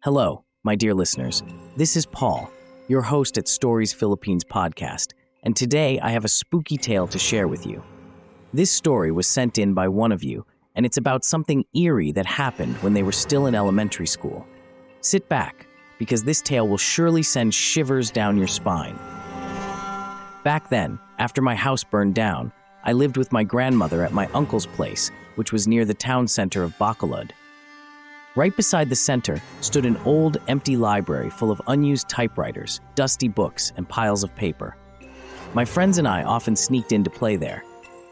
Hello, my dear listeners. This is Paul, your host at Stories Philippines podcast, and today I have a spooky tale to share with you. This story was sent in by one of you, and it's about something eerie that happened when they were still in elementary school. Sit back, because this tale will surely send shivers down your spine. Back then, after my house burned down, I lived with my grandmother at my uncle's place, which was near the town center of Bacolod. Right beside the center stood an old, empty library full of unused typewriters, dusty books, and piles of paper. My friends and I often sneaked in to play there.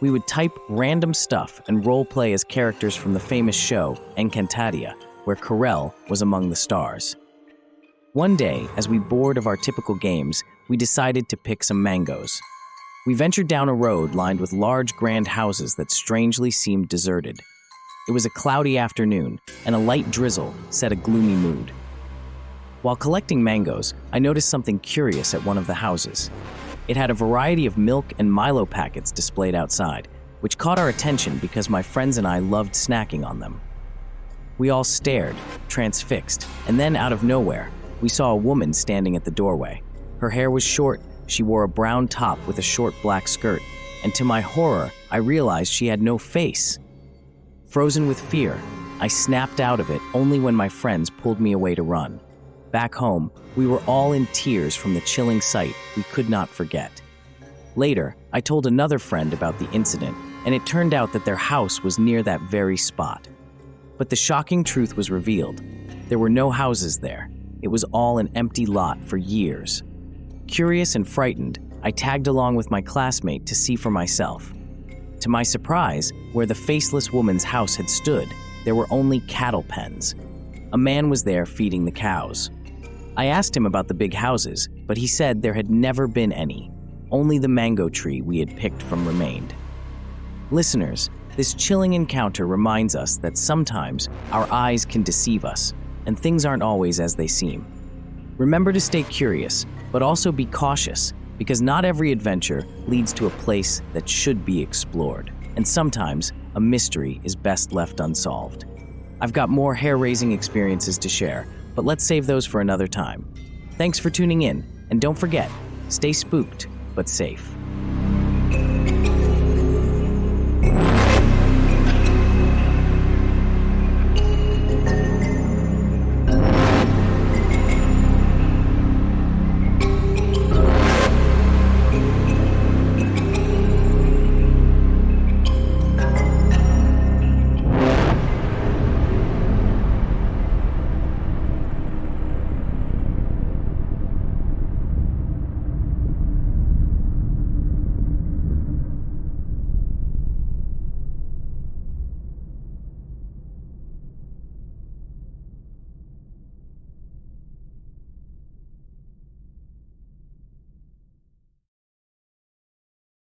We would type random stuff and role-play as characters from the famous show, Encantadia, where Corel was among the stars. One day, as we bored of our typical games, we decided to pick some mangoes. We ventured down a road lined with large, grand houses that strangely seemed deserted. It was a cloudy afternoon, and a light drizzle set a gloomy mood. While collecting mangoes, I noticed something curious at one of the houses. It had a variety of milk and Milo packets displayed outside, which caught our attention because my friends and I loved snacking on them. We all stared, transfixed, and then out of nowhere, we saw a woman standing at the doorway. Her hair was short, she wore a brown top with a short black skirt, and to my horror, I realized she had no face. Frozen with fear, I snapped out of it only when my friends pulled me away to run. Back home, we were all in tears from the chilling sight we could not forget. Later, I told another friend about the incident, and it turned out that their house was near that very spot. But the shocking truth was revealed. There were no houses there. It was all an empty lot for years. Curious and frightened, I tagged along with my classmate to see for myself. To my surprise, where the faceless woman's house had stood, there were only cattle pens. A man was there feeding the cows. I asked him about the big houses, but he said there had never been any. Only the mango tree we had picked from remained. Listeners, this chilling encounter reminds us that sometimes our eyes can deceive us, and things aren't always as they seem. Remember to stay curious, but also be cautious, because not every adventure leads to a place that should be explored, and sometimes a mystery is best left unsolved. I've got more hair-raising experiences to share, but let's save those for another time. Thanks for tuning in, and don't forget, stay spooked, but safe.